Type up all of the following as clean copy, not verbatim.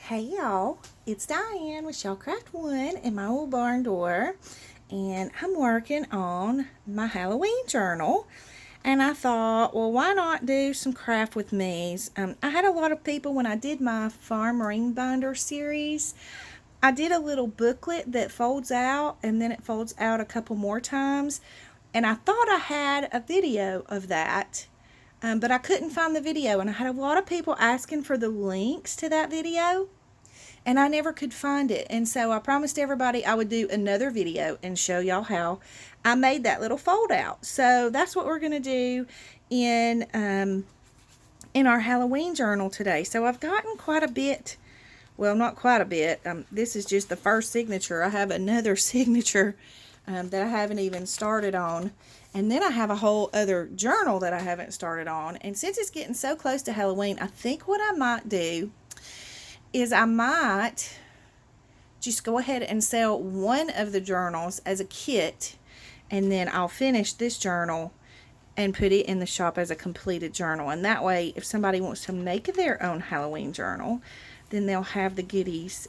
Hey y'all, it's Diane with Shellcraft One in my old barn door, and I'm working on my Halloween journal. And I thought, well, why not do some craft with me's? I had a lot of people when I did my farm ring binder series. I did a little booklet that folds out and then it folds out a couple more times. And I thought I had a video of that, but I couldn't find the video. And I had a lot of people asking for the links to that video, and I never could find it. And so I promised everybody I would do another video and show y'all how I made that little fold out. So that's what we're going to do in our Halloween journal today. So I've gotten quite a bit. Well, not quite a bit. This is just the first signature. I have another signature that I haven't even started on. And then I have a whole other journal that I haven't started on. And since it's getting so close to Halloween, I think what I might do is I might just go ahead and sell one of the journals as a kit, and then I'll finish this journal and put it in the shop as a completed journal. And that way, if somebody wants to make their own Halloween journal, then they'll have the goodies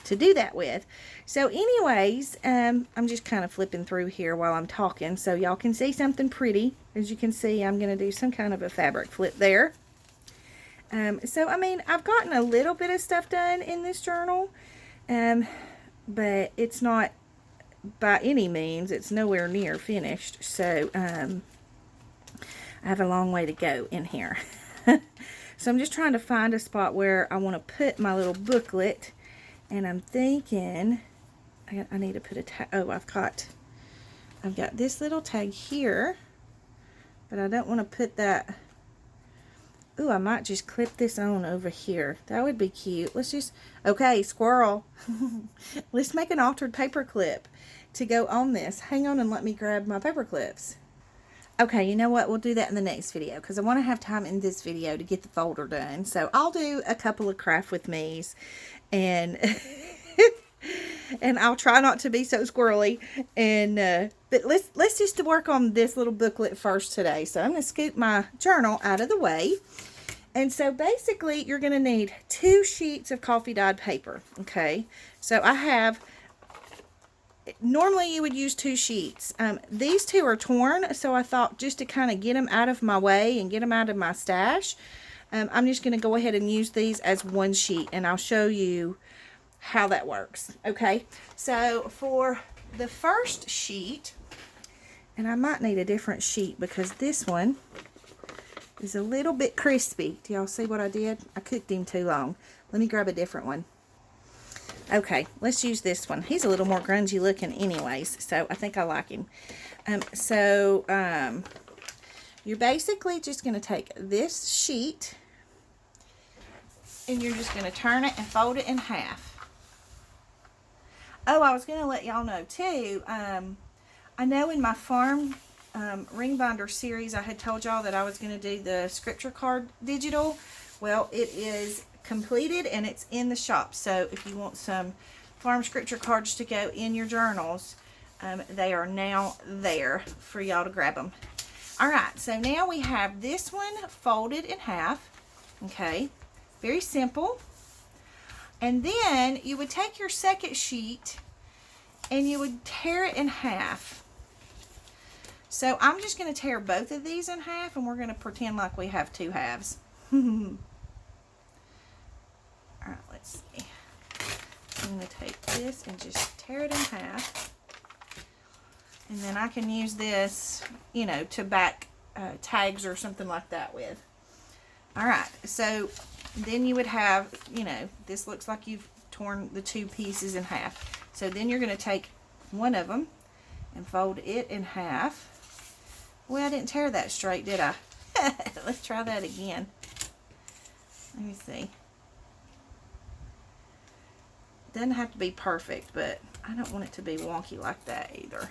to do that with. So anyways, I'm just kind of flipping through here while I'm talking so y'all can see something pretty. As you can see, I'm going to do some kind of a fabric flip there. So, I mean, I've gotten a little bit of stuff done in this journal, but it's not by any means, it's nowhere near finished. So, I have a long way to go in here. So, I'm just trying to find a spot where I want to put my little booklet, and I'm thinking I need to put a tag. Oh, I've got this little tag here, but I don't want to put that. Ooh, I might just clip this on over here. That would be cute. Let's just, okay, squirrel. Let's make an altered paper clip to go on this. Hang on and let me grab my paper clips. Okay, you know what? We'll do that in the next video because I want to have time in this video to get the folder done. So I'll do a couple of craft with me's, and and I'll try not to be so squirrely. And but let's just work on this little booklet first today. So I'm going to scoot my journal out of the way. And so basically you're going to need 2 sheets of coffee dyed paper. Okay, so I have, normally you would use 2 sheets. These 2 are torn, so I thought just to kind of get them out of my way and get them out of my stash, I'm just going to go ahead and use these as 1 sheet, and I'll show you how that works. Okay, so for the first sheet, and I might need a different sheet because this one is a little bit crispy. Do y'all see what I did? I cooked him too long. Let me grab a different one. Okay, let's use this one. He's a little more grungy looking anyways, so I think I like him. You're basically just going to take this sheet and you're just going to turn it and fold it in half. Oh, I was going to let y'all know too, I know in my farm ring binder series I had told y'all that I was going to do the scripture card digital. Well, it is completed and it's in the shop. So if you want some farm scripture cards to go in your journals, they are now there for y'all to grab them. Alright, so now we have this one folded in half. Okay, very simple. And then you would take your second sheet and you would tear it in half. So I'm just going to tear both of these in half, and we're going to pretend like we have 2 halves. Alright, let's see. I'm going to take this and just tear it in half. And then I can use this, you know, to back tags or something like that with. Alright, so then you would have, you know, this looks like you've torn the 2 pieces in half. So then you're going to take one of them and fold it in half. Well, I didn't tear that straight, did I? Let's try that again. Let me see. Doesn't have to be perfect, but I don't want it to be wonky like that either.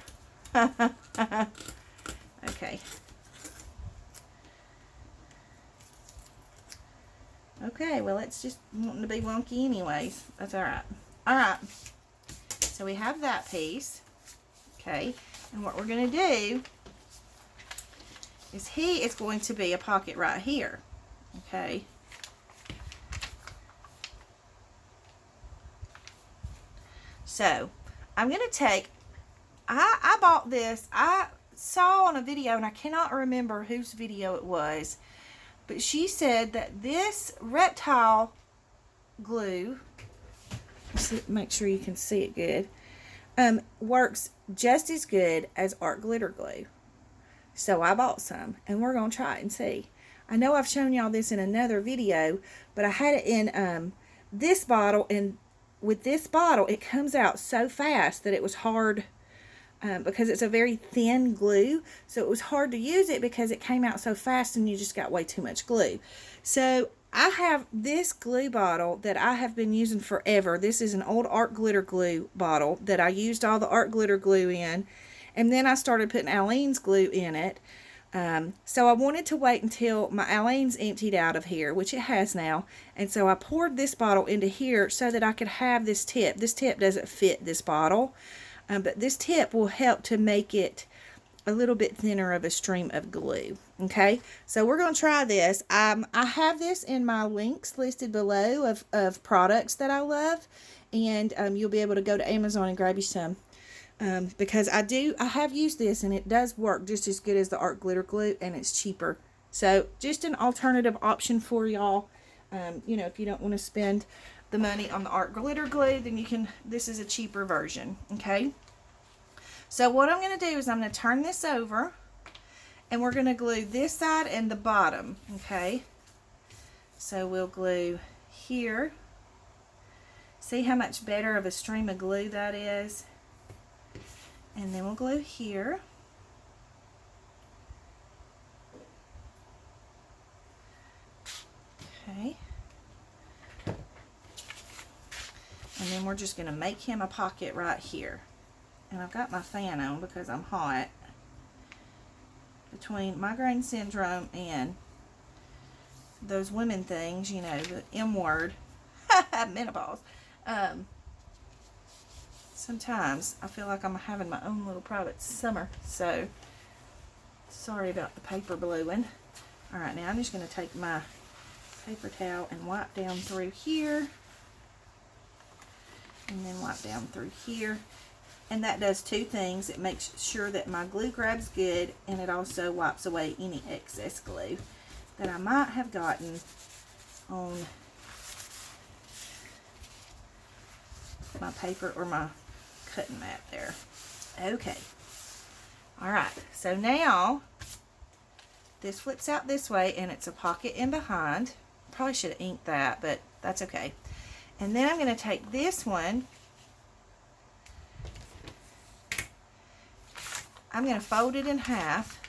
Okay. Okay, well, it's just wanting to be wonky anyways. That's alright. Alright. So we have that piece. Okay. And what we're going to do is he is going to be a pocket right here. Okay. So I'm going to take, I bought this, I saw on a video, and I cannot remember whose video it was, but she said that this reptile glue, make sure you can see it good, works just as good as art glitter glue. So I bought some, and we're going to try it and see. I know I've shown y'all this in another video, but I had it in this bottle, and with this bottle, it comes out so fast that it was hard, because it's a very thin glue, so it was hard to use it because it came out so fast and you just got way too much glue. So I have this glue bottle that I have been using forever. This is an old art glitter glue bottle that I used all the art glitter glue in, and then I started putting Aleene's glue in it. So I wanted to wait until my Aleene's emptied out of here, which it has now, and so I poured this bottle into here so that I could have this tip. This tip doesn't fit this bottle, but this tip will help to make it a little bit thinner of a stream of glue. Okay, so we're going to try this. I have this in my links listed below of products that I love, and you'll be able to go to Amazon and grab you some. Because I have used this, and it does work just as good as the art glitter glue, and it's cheaper. So just an alternative option for y'all. You know, if you don't want to spend the money on the art glitter glue, then you can, this is a cheaper version. Okay, so what I'm going to do is I'm going to turn this over, and we're going to glue this side and the bottom. Okay, so we'll glue here. See how much better of a stream of glue that is? And then we'll glue here. Okay. And then we're just going to make him a pocket right here. And I've got my fan on because I'm hot. Between migraine syndrome and those women things, you know, the M word, menopause. Sometimes I feel like I'm having my own little private summer, so sorry about the paper bluing. Alright, now I'm just going to take my paper towel and wipe down through here, and then wipe down through here. And that does two things. It makes sure that my glue grabs good, and it also wipes away any excess glue that I might have gotten on my paper or my cutting mat there. Okay. Alright, so now this flips out this way, and it's a pocket in behind. Probably should have inked that, but that's okay. And then I'm going to take this one. I'm going to fold it in half.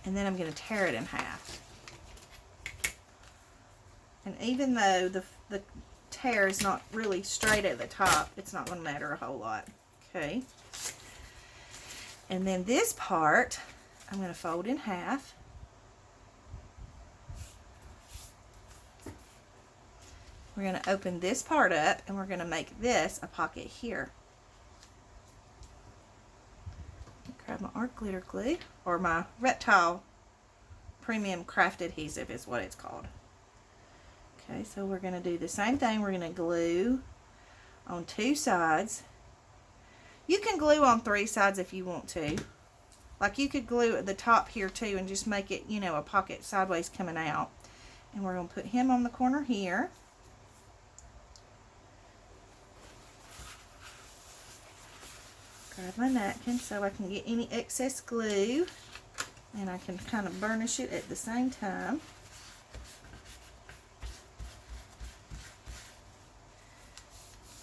And then I'm going to tear it in half. And even though the tear is not really straight at the top, it's not going to matter a whole lot. Okay. And then this part, I'm going to fold in half. We're going to open this part up, and we're going to make this a pocket here. Grab my art glitter glue, or my Reptile Premium Craft Adhesive is what it's called. Okay, so we're going to do the same thing. We're going to glue on two sides. You can glue on three sides if you want to. Like, you could glue at the top here too and just make it, you know, a pocket sideways coming out. And we're going to put him on the corner here. Grab my napkin so I can get any excess glue, and I can kind of burnish it at the same time.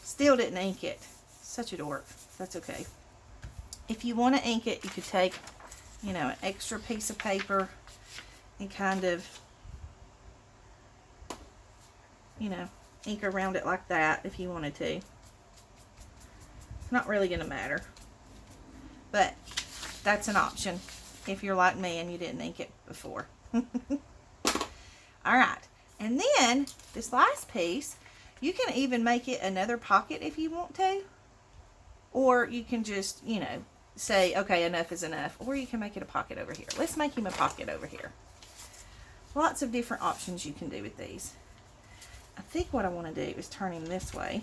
Still didn't ink it. Such a dork. That's okay. If you want to ink it, you could take, you know, an extra piece of paper and kind of, you know, ink around it like that if you wanted to. It's not really going to matter. But that's an option if you're like me and you didn't ink it before. Alright, and then this last piece, you can even make it another pocket if you want to. Or you can just, you know, say, okay, enough is enough. Or you can make it a pocket over here. Let's make him a pocket over here. Lots of different options you can do with these. I think what I want to do is turn him this way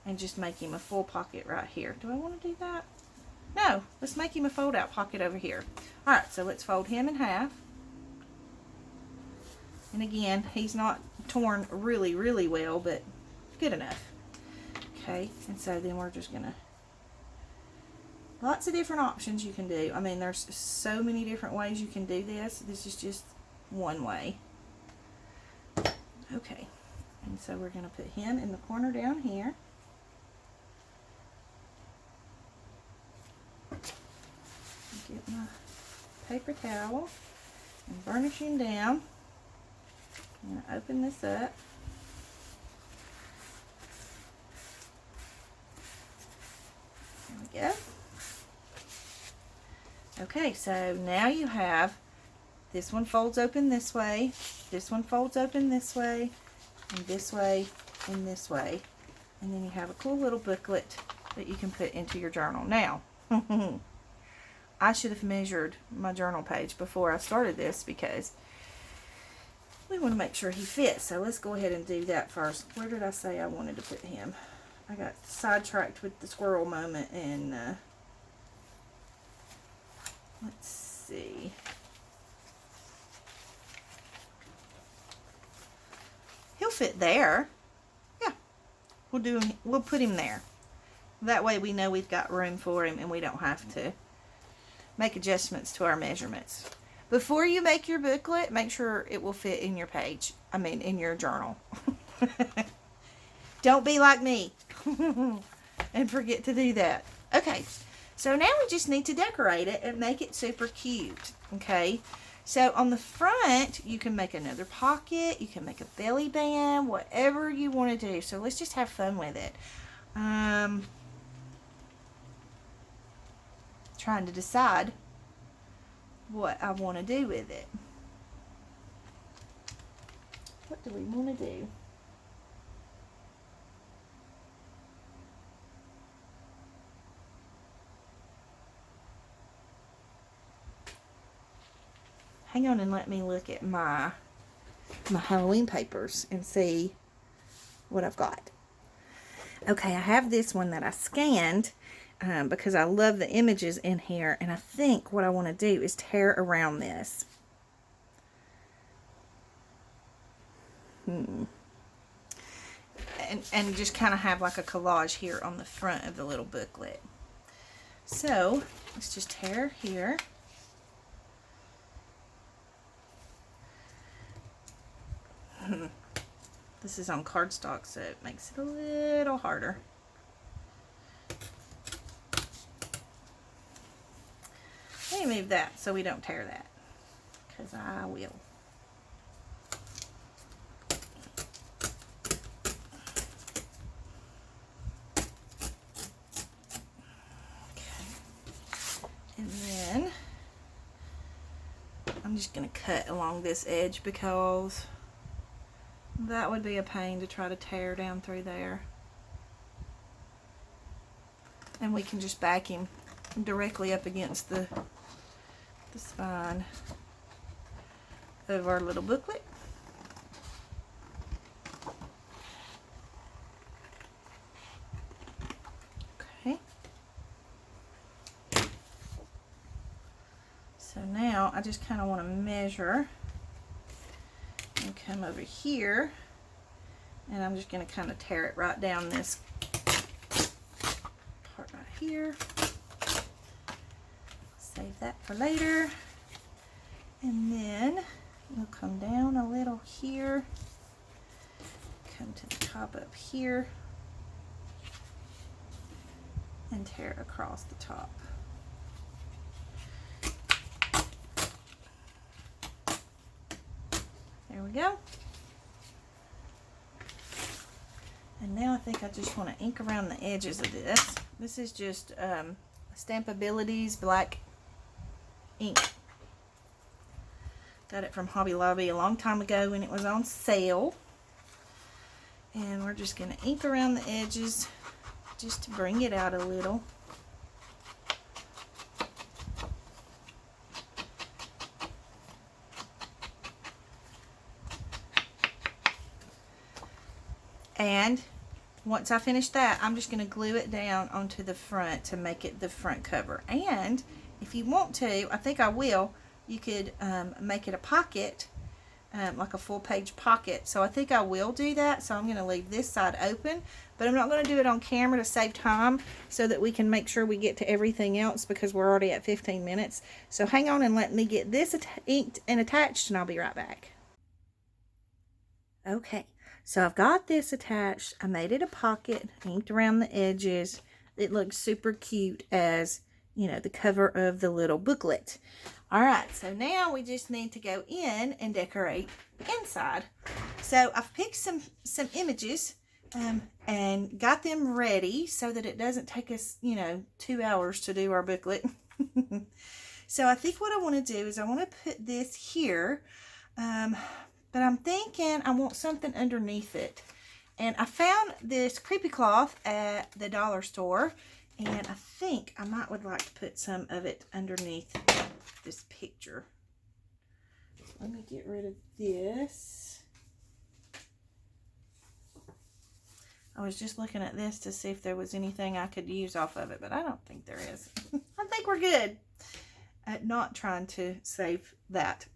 and just make him a full pocket right here. Do I want to do that? No, let's make him a fold out pocket over here. All right, so let's fold him in half. And again, he's not torn really, really well, but good enough. Okay, and so then we're just gonna, lots of different options you can do. I mean, there's so many different ways you can do this. This is just one way. Okay, and so we're gonna put him in the corner down here. Get my paper towel and burnish him down. I'm going to open this up. There we go. Okay, so now you have, this one folds open this way, this one folds open this way, and this way, and this way. And then you have a cool little booklet that you can put into your journal. Now, I should have measured my journal page before I started this because we want to make sure he fits. So let's go ahead and do that first. Where did I say I wanted to put him? I got sidetracked with the squirrel moment, and let's see. He'll fit there. Yeah, we'll put him there. That way we know we've got room for him and we don't have to make adjustments to our measurements. Before you make your booklet, make sure it will fit in your page. I mean, in your journal. Don't be like me and forget to do that. Okay, so now we just need to decorate it and make it super cute. Okay, so on the front, you can make another pocket. You can make a belly band, whatever you want to do. So let's just have fun with it. Trying to decide what I want to do with it. What do we want to do? Hang on and let me look at my Halloween papers and see what I've got. Okay, I have this one that I scanned because I love the images in here, and I think what I want to do is tear around this. And just kind of have like a collage here on the front of the little booklet. So let's just tear here. This is on cardstock, so it makes it a little harder. Let me move that so we don't tear that, because I will. And then I'm just going to cut along this edge because that would be a pain to try to tear down through there. And we can just back him directly up against the spine of our little booklet. Okay. So now I just kind of want to measure and come over here, and I'm just going to kind of tear it right down this part right here. Save that for later. And then we'll come down a little here, come to the top up here, and tear across the top. There we go. And now I think I just want to ink around the edges of this. This is just Stampability's black ink. Got it from Hobby Lobby a long time ago when it was on sale. And we're just going to ink around the edges just to bring it out a little. And once I finish that, I'm just going to glue it down onto the front to make it the front cover. And if you want to, I think I will, you could make it a pocket, like a full page pocket. So I think I will do that. So I'm going to leave this side open, but I'm not going to do it on camera to save time so that we can make sure we get to everything else, because we're already at 15 minutes. So hang on and let me get this inked and attached, and I'll be right back. Okay, so I've got this attached. I made it a pocket, inked around the edges. It looks super cute as, you know, the cover of the little booklet. All right, so now we just need to go in and decorate inside. So I've picked some images and got them ready so that it doesn't take us, you know, 2 hours to do our booklet. So I think what I want to do is I want to put this here, but I'm thinking I want something underneath it. And I found this creepy cloth at the dollar store, and I think I would like to put some of it underneath this picture. Let me get rid of this. I was just looking at this to see if there was anything I could use off of it, but I don't think there is. I think we're good at not trying to save that.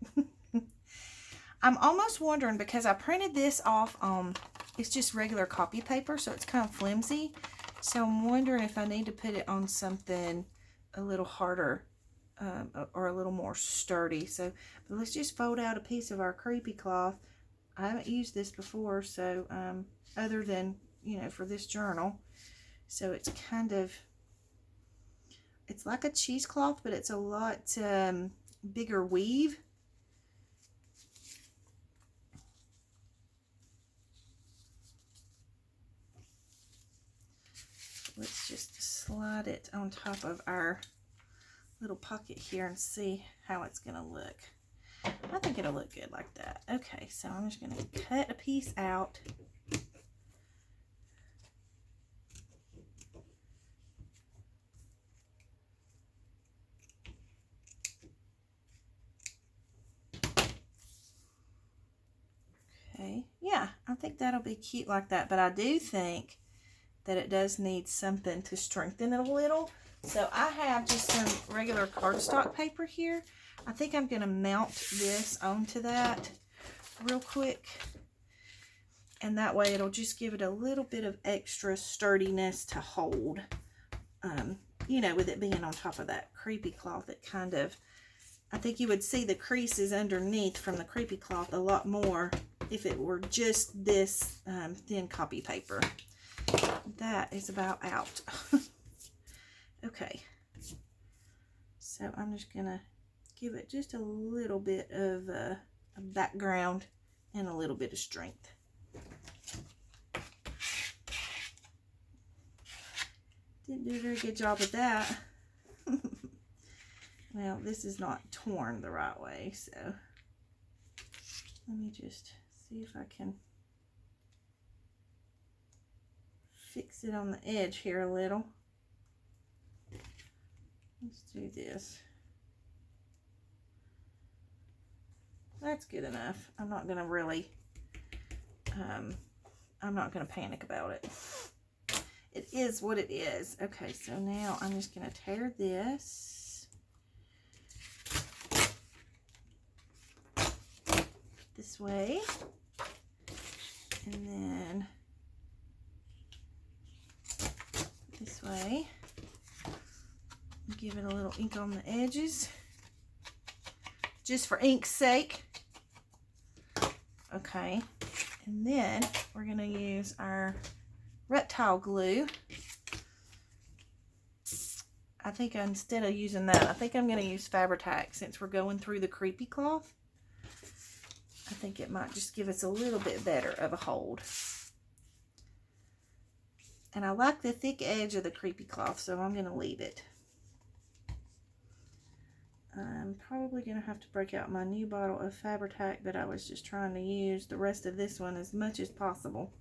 I'm almost wondering, because I printed this off on, it's just regular copy paper, so it's kind of flimsy. So I'm wondering if I need to put it on something a little harder or a little more sturdy. So, but let's just fold out a piece of our creepy cloth. I haven't used this before, so other than, you know, for this journal. So it's kind of, it's like a cheesecloth, but it's a lot bigger weave. Let's just slide it on top of our little pocket here and see how it's going to look. I think it'll look good like that. Okay, so I'm just going to cut a piece out. Okay, yeah, I think that'll be cute like that, but I do think that it does need something to strengthen it a little. So I have just some regular cardstock paper here. I think I'm going to mount this onto that real quick. And that way it'll just give it a little bit of extra sturdiness to hold. You know, with it being on top of that creepy cloth, it kind of, I think you would see the creases underneath from the creepy cloth a lot more if it were just this thin copy paper. That is about out. Okay, so I'm just gonna give it just a little bit of a background and a little bit of strength. Didn't do a very good job with that. Well, this is not torn the right way, so let me just see if I can fix it on the edge here a little. Let's do this. That's good enough. I'm not going to really, I'm not going to panic about it. It is what it is. Okay, so now I'm just going to tear this way, and then this way. Give it a little ink on the edges, just for ink's sake. Okay, and then we're going to use our reptile glue. I think instead of using that, I think I'm going to use Fabri-Tac since we're going through the creepy cloth. I think it might just give us a little bit better of a hold. And I like the thick edge of the creepy cloth, so I'm going to leave it. I'm probably going to have to break out my new bottle of Fabri-Tac, but I was just trying to use the rest of this one as much as possible.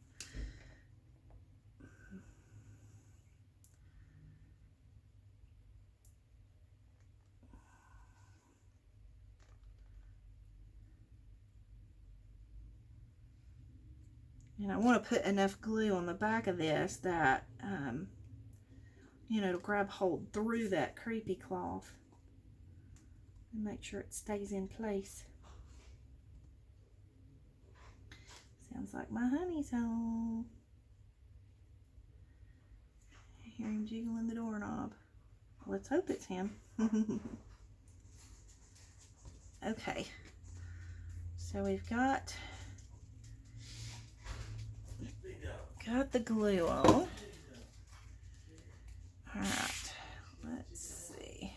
And I want to put enough glue on the back of this that, you know, to grab hold through that creepy cloth and make sure it stays in place. Sounds like my honey's home. I hear him jiggling the doorknob. Let's hope it's him. Okay, so we've got the glue on. All right, let's see.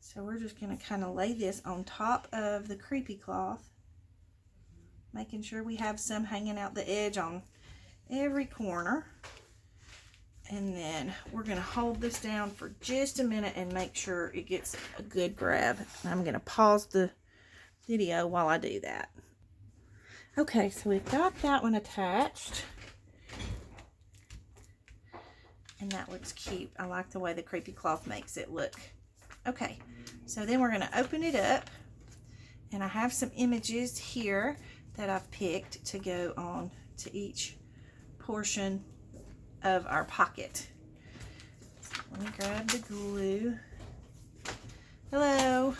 So we're just going to kind of lay this on top of the creepy cloth, making sure we have some hanging out the edge on every corner. And then we're going to hold this down for just a minute and make sure it gets a good grab. And I'm going to pause the video while I do that. Okay, so we've got that one attached. And that looks cute. I like the way the creepy cloth makes it look. Okay, so then we're going to open it up. And I have some images here that I've picked to go on to each portion of our pocket. So let me grab the glue. Hello. Hey.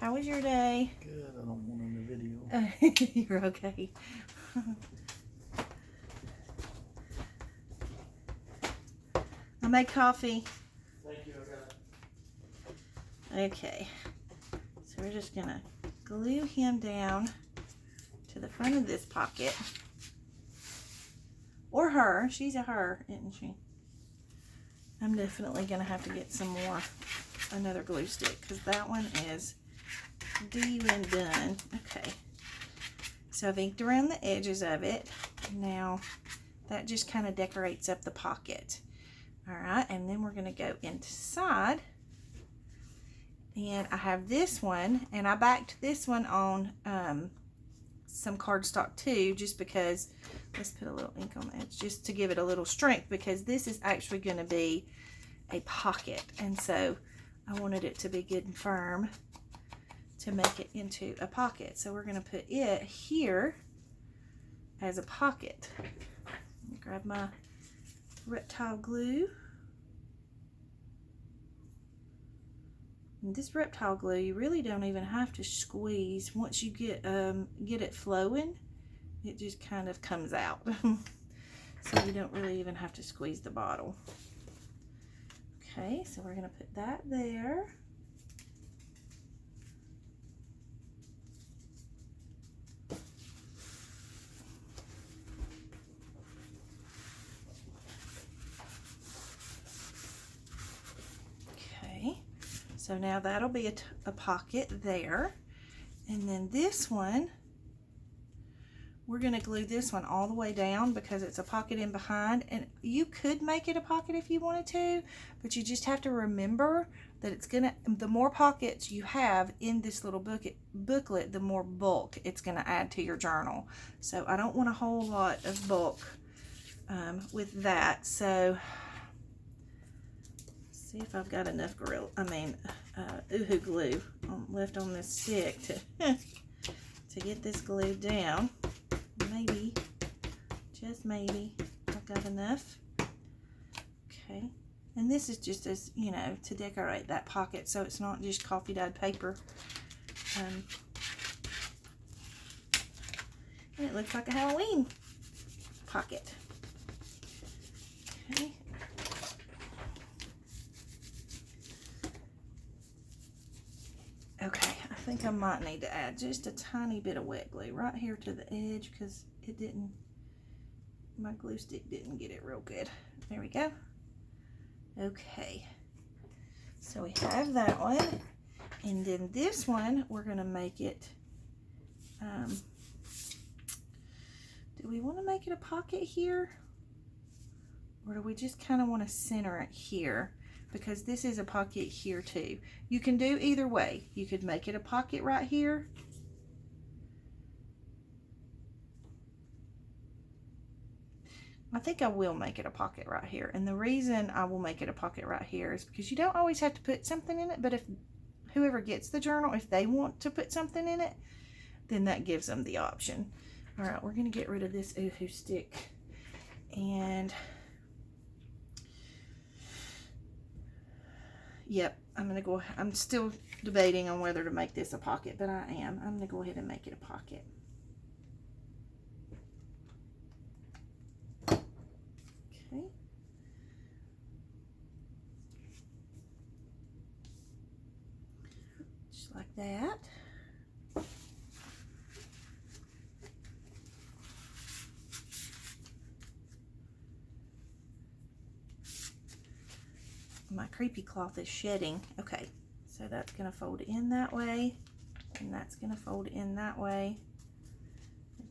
How was your day? Good. I don't want in the video. You're okay. I made coffee. Thank you. I got it. Okay. So we're just gonna glue him down to the front of this pocket. Or her. She's a her, isn't she? I'm definitely going to have to get some more, another glue stick, because that one is doing done. Okay. So I've inked around the edges of it. Now, that just kind of decorates up the pocket. Alright, and then we're going to go inside. And I have this one, and I backed this one on some cardstock too, just because, let's put a little ink on the edge just to give it a little strength, because this is actually going to be a pocket, and so I wanted it to be good and firm to make it into a pocket. So we're going to put it here as a pocket. Let me grab my reptile glue. And this reptile glue, you really don't even have to squeeze. Once you get it flowing, it just kind of comes out. So you don't really even have to squeeze the bottle. Okay, so we're going to put that there. Okay, so now that'll be a pocket there. And then this one, we're going to glue this one all the way down because it's a pocket in behind. And you could make it a pocket if you wanted to, but you just have to remember that it's going to, the more pockets you have in this little booklet, the more bulk it's going to add to your journal. So I don't want a whole lot of bulk with that. So see if I've got enough Oohoo glue left on this stick to get this glued down. Maybe, just maybe, I've got enough. Okay, and this is just as, you know, to decorate that pocket so it's not just coffee dyed paper. And it looks like a Halloween pocket. Okay. Okay, I think I might need to add just a tiny bit of wet glue right here to the edge because it didn't, my glue stick didn't get it real good. There we go. Okay, so we have that one, and then this one, we're going to make it, do we want to make it a pocket here? Or do we just kind of want to center it here? Because this is a pocket here too. You can do either way. You could make it a pocket right here. I think I will make it a pocket right here. And the reason I will make it a pocket right here is because you don't always have to put something in it, but if whoever gets the journal, if they want to put something in it, then that gives them the option. All right, we're gonna get rid of this Oohoo stick, and yep, I'm still debating on whether to make this a pocket, but I'm gonna go ahead and make it a pocket. Okay. Just like that. My creepy cloth is shedding. Okay, so that's gonna fold in that way, and that's gonna fold in that way.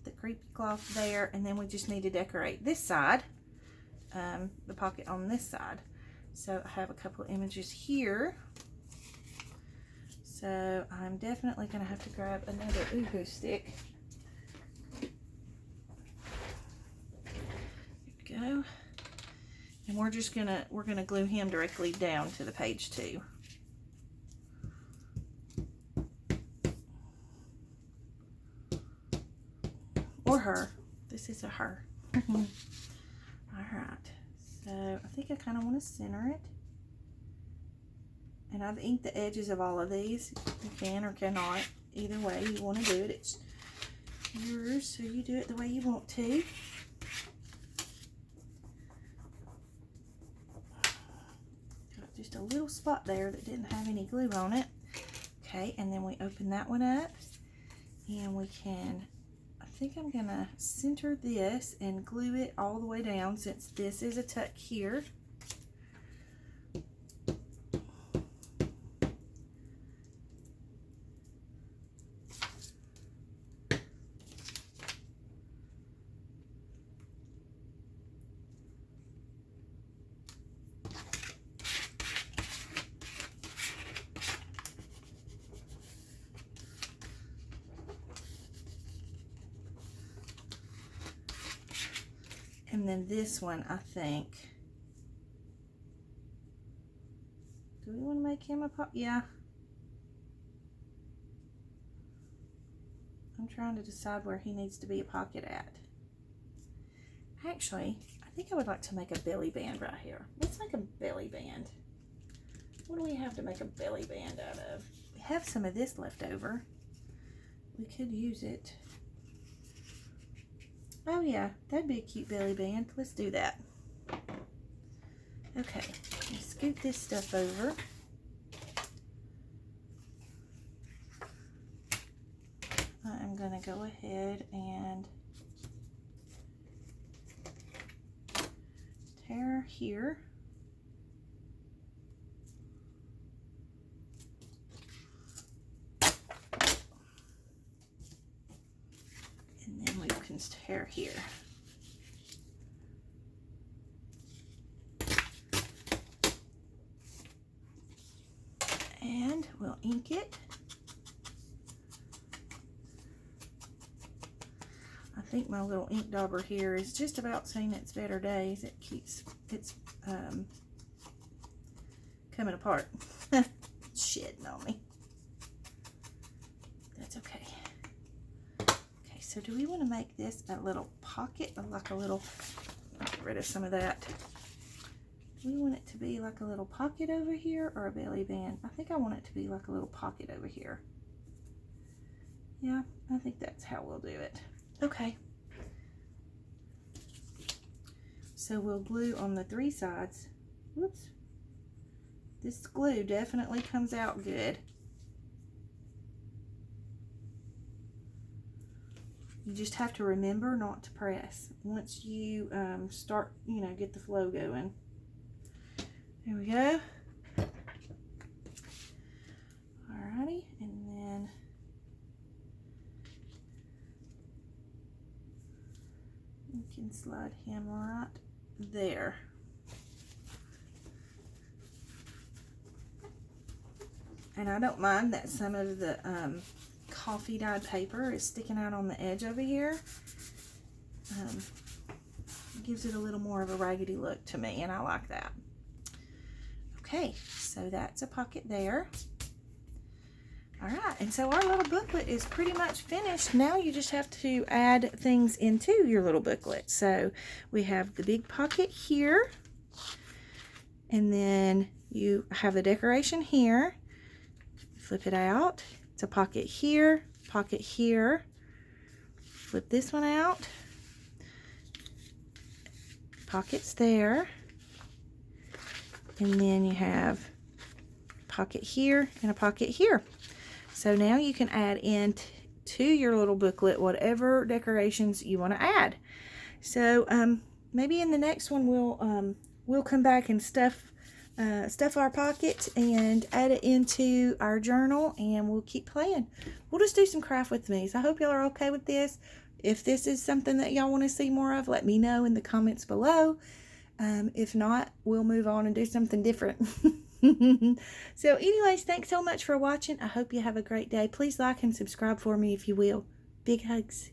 The creepy cloth there, and then we just need to decorate this side, the pocket on this side. So I have a couple of images here. So I'm definitely gonna have to grab another Oohoo stick. There we go. And we're gonna glue him directly down to the page too. Or her. This is a her. Alright. So I think I kind of want to center it. And I've inked the edges of all of these. You can or cannot. Either way you want to do it. It's yours, so you do it the way you want to. Got just a little spot there that didn't have any glue on it. Okay, and then we open that one up. And we can... I think I'm gonna center this and glue it all the way down, since this is a tuck here. And then this one, I think. Do we want to make him a pop? Yeah. I'm trying to decide where he needs to be a pocket at. Actually, I think I would like to make a belly band right here. Let's make a belly band. What do we have to make a belly band out of? We have some of this left over. We could use it. Oh yeah, that'd be a cute belly band. Let's do that. Okay, let's scoot this stuff over. I'm gonna go ahead and tear here. And then we can tear here. And we'll ink it. I think my little ink dauber here is just about seen its better days. It keeps, it's coming apart. It's shedding on me. That's okay. Okay, so do we want to make this a little pocket, or like a little, I'll get rid of some of that. Do we want it to be like a little pocket over here, or a belly band? I think I want it to be like a little pocket over here. Yeah, I think that's how we'll do it. Okay. So we'll glue on the 3 sides. Whoops. This glue definitely comes out good. You just have to remember not to press once you start, you know, get the flow going. There we go. Alrighty, and then you can slide him right there. And I don't mind that some of the coffee dyed paper is sticking out on the edge over here. It gives it a little more of a raggedy look to me, and I like that. Okay, so that's a pocket there. Alright, and so our little booklet is pretty much finished. Now you just have to add things into your little booklet. So we have the big pocket here, and then you have the decoration here. Flip it out. It's a pocket here, flip this one out, pockets there, and then you have a pocket here and a pocket here. So now you can add in to your little booklet whatever decorations you want to add. So maybe in the next one we'll come back and stuff our pocket and add it into our journal, and we'll keep playing. We'll just do some craft with me. So I hope y'all are okay with this. If this is something that y'all want to see more of, let me know in the comments below. If not, we'll move on and do something different. So anyways, thanks so much for watching. I hope you have a great day. Please like and subscribe for me if you will. Big hugs.